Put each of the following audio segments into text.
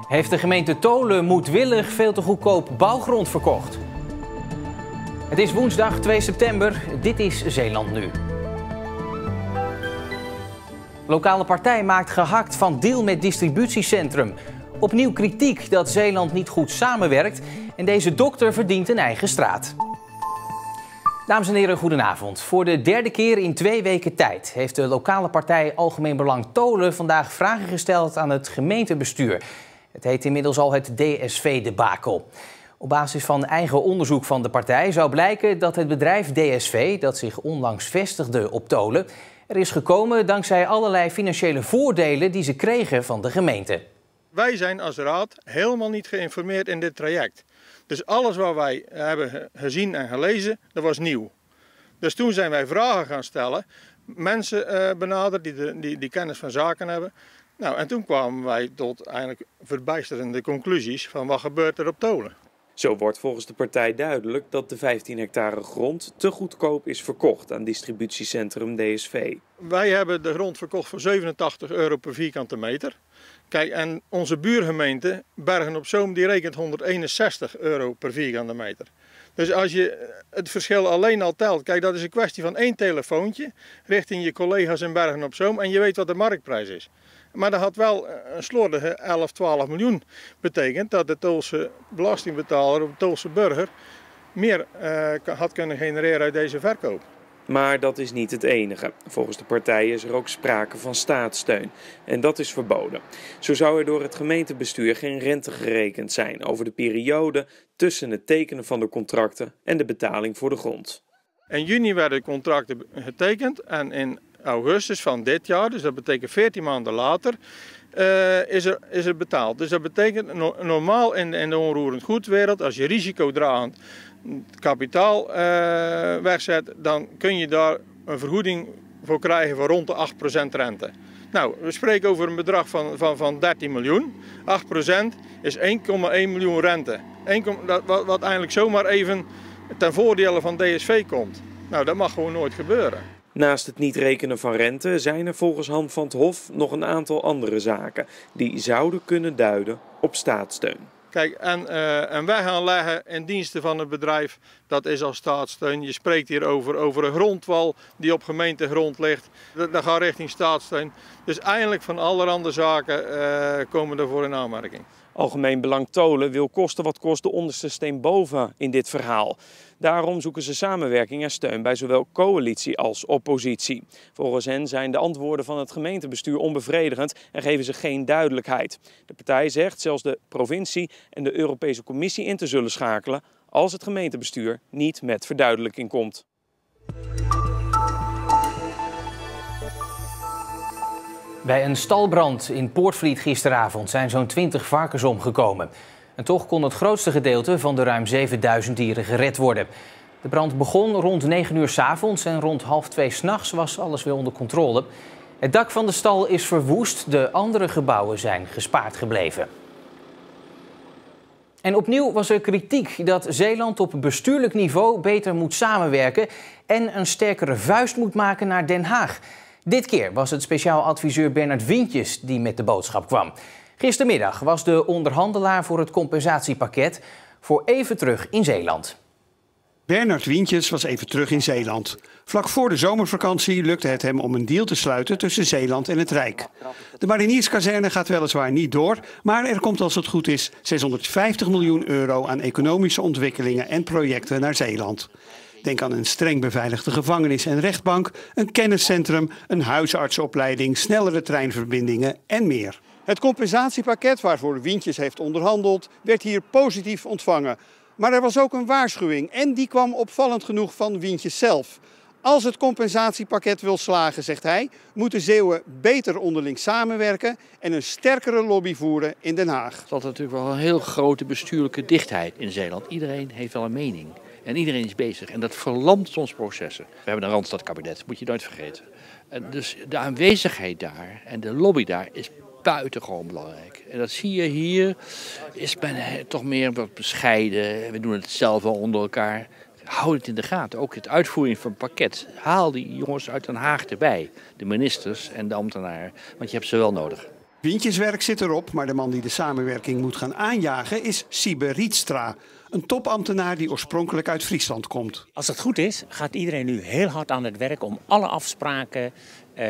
Heeft de gemeente Tholen moedwillig veel te goedkoop bouwgrond verkocht? Het is woensdag 2 september. Dit is Zeeland Nu. Lokale partij maakt gehakt van deal met distributiecentrum. Opnieuw kritiek dat Zeeland niet goed samenwerkt en deze dokter verdient een eigen straat. Dames en heren, goedenavond. Voor de derde keer in 2 weken tijd heeft de lokale partij Algemeen Belang Tholen vandaag vragen gesteld aan het gemeentebestuur. Het heet inmiddels al het DSV-debakel. Op basis van eigen onderzoek van de partij zou blijken dat het bedrijf DSV, dat zich onlangs vestigde op Tholen, er is gekomen dankzij allerlei financiële voordelen die ze kregen van de gemeente. Wij zijn als raad helemaal niet geïnformeerd in dit traject. Dus alles wat wij hebben gezien en gelezen, dat was nieuw. Dus toen zijn wij vragen gaan stellen, mensen benaderd die kennis van zaken hebben. Nou, en toen kwamen wij tot eigenlijk verbijsterende conclusies van wat gebeurt er op Tholen. Zo wordt volgens de partij duidelijk dat de 15 hectare grond te goedkoop is verkocht aan distributiecentrum DSV. Wij hebben de grond verkocht voor €87 per vierkante meter. Kijk, en onze buurgemeente Bergen op Zoom die rekent €161 per vierkante meter. Dus als je het verschil alleen al telt, kijk, dat is een kwestie van 1 telefoontje richting je collega's in Bergen op Zoom en je weet wat de marktprijs is. Maar dat had wel een slordige 11, 12 miljoen betekend dat de Tholse belastingbetaler of de Tholse burger meer had kunnen genereren uit deze verkoop. Maar dat is niet het enige. Volgens de partij is er ook sprake van staatssteun. En dat is verboden. Zo zou er door het gemeentebestuur geen rente gerekend zijn over de periode tussen het tekenen van de contracten en de betaling voor de grond. In juni werden de contracten getekend en in augustus van dit jaar, dus dat betekent 14 maanden later, is er betaald. Dus dat betekent normaal in de onroerend goedwereld, als je risicodragend kapitaal wegzet, dan kun je daar een vergoeding voor krijgen van rond de 8% rente. Nou, we spreken over een bedrag van 13 miljoen. 8% is 1,1 miljoen rente. Wat eigenlijk zomaar even ten voordele van DSV komt. Nou, dat mag gewoon nooit gebeuren. Naast het niet rekenen van rente zijn er volgens Han van 't Hof nog een aantal andere zaken die zouden kunnen duiden op staatssteun. Kijk, en wij gaan leggen in diensten van het bedrijf, dat is al staatssteun. Je spreekt hier over een grondwal die op gemeentegrond ligt. Dat gaat richting staatssteun. Dus eigenlijk van allerhande zaken komen er voor in aanmerking. Algemeen Belang Tholen wil kosten wat kost de onderste steen boven in dit verhaal. Daarom zoeken ze samenwerking en steun bij zowel coalitie als oppositie. Volgens hen zijn de antwoorden van het gemeentebestuur onbevredigend en geven ze geen duidelijkheid. De partij zegt zelfs de provincie en de Europese Commissie in te zullen schakelen als het gemeentebestuur niet met verduidelijking komt. Bij een stalbrand in Poortvliet gisteravond zijn zo'n 20 varkens omgekomen. En toch kon het grootste gedeelte van de ruim 7000 dieren gered worden. De brand begon rond 9 uur 's avonds en rond 1:30 's nachts was alles weer onder controle. Het dak van de stal is verwoest, de andere gebouwen zijn gespaard gebleven. En opnieuw was er kritiek dat Zeeland op bestuurlijk niveau beter moet samenwerken en een sterkere vuist moet maken naar Den Haag. Dit keer was het speciaal adviseur Bernard Wientjes die met de boodschap kwam. Gistermiddag was de onderhandelaar voor het compensatiepakket voor even terug in Zeeland. Bernard Wientjes was even terug in Zeeland. Vlak voor de zomervakantie lukte het hem om een deal te sluiten tussen Zeeland en het Rijk. De marinierskazerne gaat weliswaar niet door, maar er komt als het goed is €650 miljoen aan economische ontwikkelingen en projecten naar Zeeland. Denk aan een streng beveiligde gevangenis en rechtbank, een kenniscentrum, een huisartsenopleiding, snellere treinverbindingen en meer. Het compensatiepakket waarvoor Wientjes heeft onderhandeld werd hier positief ontvangen. Maar er was ook een waarschuwing en die kwam opvallend genoeg van Wientjes zelf. Als het compensatiepakket wil slagen, zegt hij, moeten Zeeuwen beter onderling samenwerken en een sterkere lobby voeren in Den Haag. Het had natuurlijk wel een heel grote bestuurlijke dichtheid in Zeeland. Iedereen heeft wel een mening en iedereen is bezig en dat verlamt soms processen. We hebben een Randstadkabinet, moet je nooit vergeten. Dus de aanwezigheid daar en de lobby daar is buitengewoon belangrijk. En dat zie je hier, is men toch meer wat bescheiden. We doen het zelf wel onder elkaar. Houd het in de gaten. Ook het uitvoering van het pakket. Haal die jongens uit Den Haag erbij. De ministers en de ambtenaren. Want je hebt ze wel nodig. Wientjeswerk zit erop, maar de man die de samenwerking moet gaan aanjagen is Siebe Rietstra. Een topambtenaar die oorspronkelijk uit Friesland komt. Als het goed is, gaat iedereen nu heel hard aan het werk om alle afspraken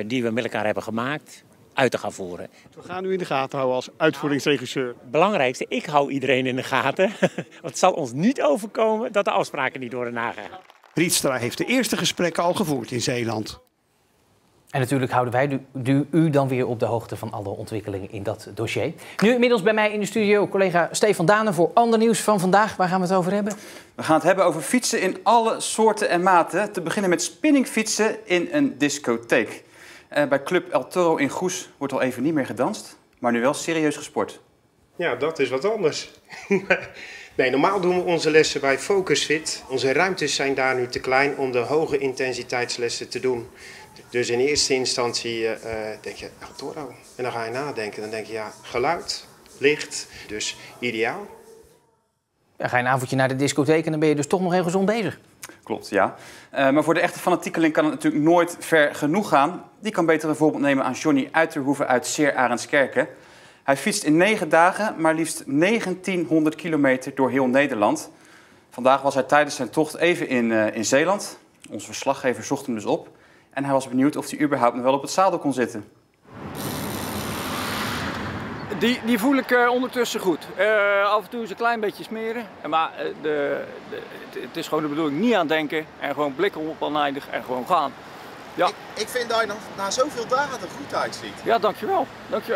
die we met elkaar hebben gemaakt uit te gaan voeren. We gaan u in de gaten houden als uitvoeringsregisseur. Het belangrijkste, ik hou iedereen in de gaten. Want het zal ons niet overkomen dat de afspraken niet worden nagegaan. Rietstra heeft de eerste gesprekken al gevoerd in Zeeland. En natuurlijk houden wij u dan weer op de hoogte van alle ontwikkelingen in dat dossier. Nu inmiddels bij mij in de studio collega Stefan Dane voor ander nieuws van vandaag. Waar gaan we het over hebben? We gaan het hebben over fietsen in alle soorten en maten. Te beginnen met spinningfietsen in een discotheek. Bij Club El Toro in Goes wordt al even niet meer gedanst, maar nu wel serieus gesport. Ja, dat is wat anders. Nee, normaal doen we onze lessen bij Focusfit. Onze ruimtes zijn daar nu te klein om de hoge intensiteitslessen te doen. Dus in eerste instantie denk je, El Toro. En dan ga je nadenken. Dan denk je, ja, geluid, licht, dus ideaal. Ja, ga je een avondje naar de discotheek en dan ben je dus toch nog heel gezond bezig. Klopt, ja. Maar voor de echte fanatiekeling kan het natuurlijk nooit ver genoeg gaan. Die kan beter een voorbeeld nemen aan Johnny Uiterhoeven uit Seer Arendskerken. Hij fietst in 9 dagen maar liefst 1900 kilometer door heel Nederland. Vandaag was hij tijdens zijn tocht even in Zeeland. Onze verslaggever zocht hem dus op. En hij was benieuwd of hij überhaupt nog wel op het zadel kon zitten. Die voel ik ondertussen goed. Af en toe is een klein beetje smeren. Maar het is gewoon de bedoeling niet aan denken. En gewoon blikken op oneindig en gewoon gaan. Ja. Ik vind dat je na zoveel dagen er goed uitziet. Ja, dankjewel.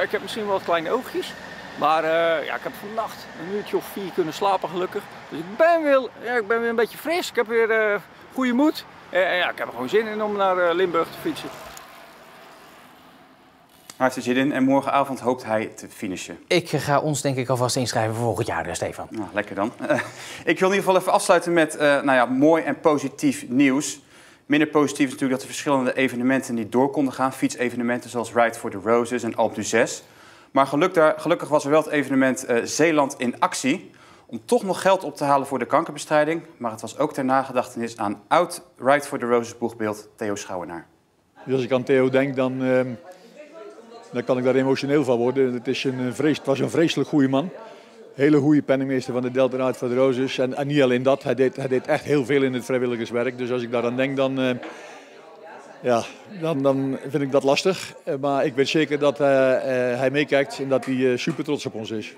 Ik heb misschien wel wat kleine oogjes. Maar ja, ik heb vannacht een uurtje of 4 kunnen slapen gelukkig. Dus ik ben weer een beetje fris. Ik heb weer goede moed. Ja, ik heb er gewoon zin in om naar Limburg te fietsen. Hij heeft er zin in en morgenavond hoopt hij te finishen. Ik ga ons denk ik alvast inschrijven voor volgend jaar, Stefan. Nou, lekker dan. Ik wil in ieder geval even afsluiten met mooi en positief nieuws. Minder positief is natuurlijk dat de verschillende evenementen niet door konden gaan. Fietsevenementen zoals Ride for the Roses en Alpe d'Huez. Maar gelukkig was er wel het evenement Zeeland in actie. Om toch nog geld op te halen voor de kankerbestrijding. Maar het was ook ter nagedachtenis aan oud Ride for the Roses boegbeeld Theo Schouwenaar. Als ik aan Theo denk, dan kan ik daar emotioneel van worden. Het was een vreselijk goede man. Hele goede penningmeester van de Delta Ride for the Roses. En niet alleen dat, hij deed echt heel veel in het vrijwilligerswerk. Dus als ik daaraan denk, dan vind ik dat lastig. Maar ik weet zeker dat hij meekijkt en dat hij super trots op ons is.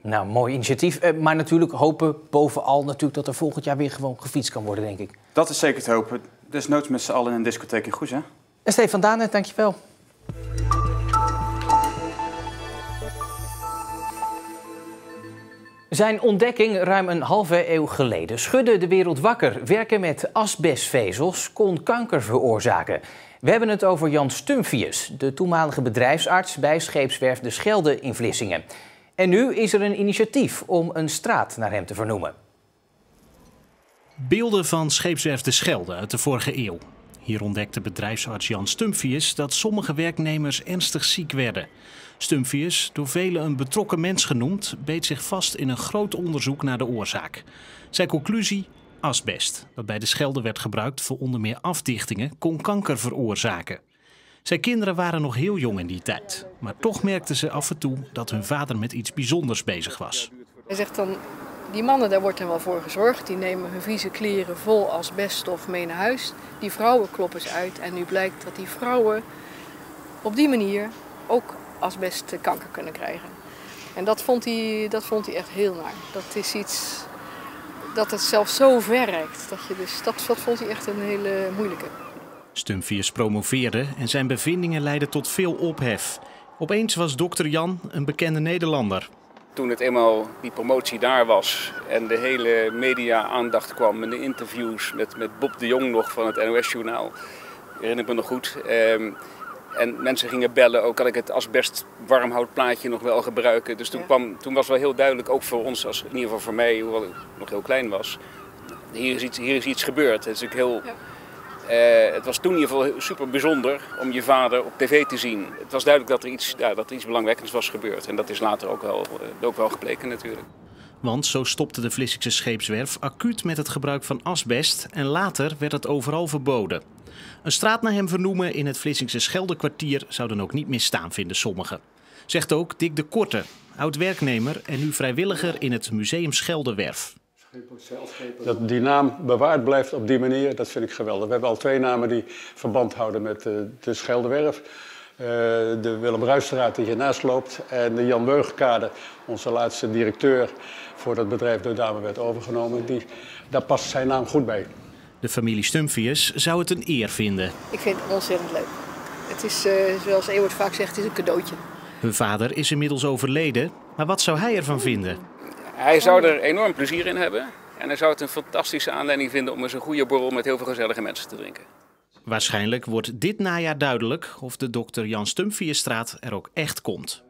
Nou, mooi initiatief. Maar natuurlijk hopen bovenal dat er volgend jaar weer gewoon gefietst kan worden, denk ik. Dat is zeker te hopen. Desnoods met z'n allen in een discotheek in Goes, hè? En Stefan Dane, dankjewel. Zijn ontdekking ruim een halve eeuw geleden schudde de wereld wakker. Werken met asbestvezels kon kanker veroorzaken. We hebben het over Jan Stumphius, de toenmalige bedrijfsarts bij scheepswerf De Schelde in Vlissingen. En nu is er een initiatief om een straat naar hem te vernoemen. Beelden van scheepswerf De Schelde uit de vorige eeuw. Hier ontdekte bedrijfsarts Jan Stumphius dat sommige werknemers ernstig ziek werden. Stumphius, door velen een betrokken mens genoemd, beet zich vast in een groot onderzoek naar de oorzaak. Zijn conclusie? Asbest, dat bij De Schelde werd gebruikt voor onder meer afdichtingen, kon kanker veroorzaken. Zijn kinderen waren nog heel jong in die tijd, maar toch merkten ze af en toe dat hun vader met iets bijzonders bezig was. Hij zegt dan, die mannen, daar wordt er wel voor gezorgd, die nemen hun vieze kleren vol asbeststof mee naar huis. Die vrouwen kloppen ze uit en nu blijkt dat die vrouwen op die manier ook asbestkanker kunnen krijgen. En dat vond hij echt heel naar. Dat is iets dat het zelfs zo ver reikt. Dat vond hij echt een hele moeilijke. Stumphius promoveerde en zijn bevindingen leidden tot veel ophef. Opeens was dokter Jan een bekende Nederlander. Toen het eenmaal die promotie daar was en de hele media-aandacht kwam en de interviews met Bob de Jong nog van het NOS-journaal, herinner ik me nog goed. En mensen gingen bellen, ook kan ik het asbest warmhoutplaatje nog wel gebruiken. Dus toen was wel heel duidelijk, ook voor ons, in ieder geval voor mij, hoewel ik nog heel klein was, hier is iets gebeurd. Het is natuurlijk heel... het was toen in ieder geval super bijzonder om je vader op tv te zien. Het was duidelijk dat er iets belangwekkends was gebeurd. En dat is later ook wel gebleken natuurlijk. Want zo stopte de Vlissingse scheepswerf acuut met het gebruik van asbest en later werd het overal verboden. Een straat naar hem vernoemen in het Vlissingse Scheldekwartier zou dan ook niet misstaan, vinden sommigen. Zegt ook Dick de Korte, oud-werknemer en nu vrijwilliger in het Museum Scheldewerf. Dat die naam bewaard blijft op die manier, dat vind ik geweldig. We hebben al 2 namen die verband houden met de Scheldewerf. De Willem Ruijstraat die hiernaast loopt en de Jan Weugenkade, onze laatste directeur voor dat bedrijf door Damen werd overgenomen. Daar past zijn naam goed bij. De familie Stumpvius zou het een eer vinden. Ik vind het ontzettend leuk. Het is, zoals Ewert vaak zegt, het is een cadeautje. Hun vader is inmiddels overleden, maar wat zou hij ervan vinden? Hij zou er enorm plezier in hebben en hij zou het een fantastische aanleiding vinden om eens een goede borrel met heel veel gezellige mensen te drinken. Waarschijnlijk wordt dit najaar duidelijk of de Dr. Jan Stumpviusstraat er ook echt komt.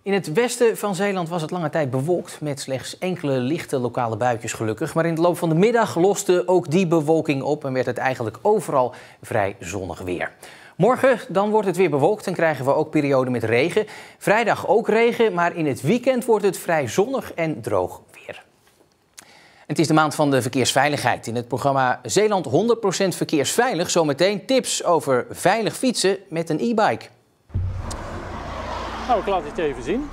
In het westen van Zeeland was het lange tijd bewolkt met slechts enkele lichte lokale buitjes gelukkig. Maar in de loop van de middag loste ook die bewolking op en werd het eigenlijk overal vrij zonnig weer. Morgen dan wordt het weer bewolkt en krijgen we ook perioden met regen. Vrijdag ook regen, maar in het weekend wordt het vrij zonnig en droog weer. Het is de maand van de verkeersveiligheid. In het programma Zeeland 100% verkeersveilig zometeen tips over veilig fietsen met een e-bike. Nou, ik laat het je even zien.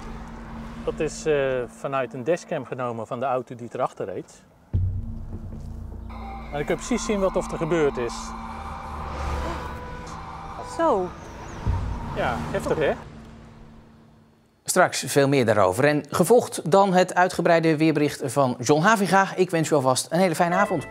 Dat is vanuit een dashcam genomen van de auto die erachter reed. En ik kan precies zien wat er gebeurd is. Zo. Ja, heftig hè? Straks veel meer daarover. En gevolgd dan het uitgebreide weerbericht van John Haviga. Ik wens u alvast een hele fijne avond.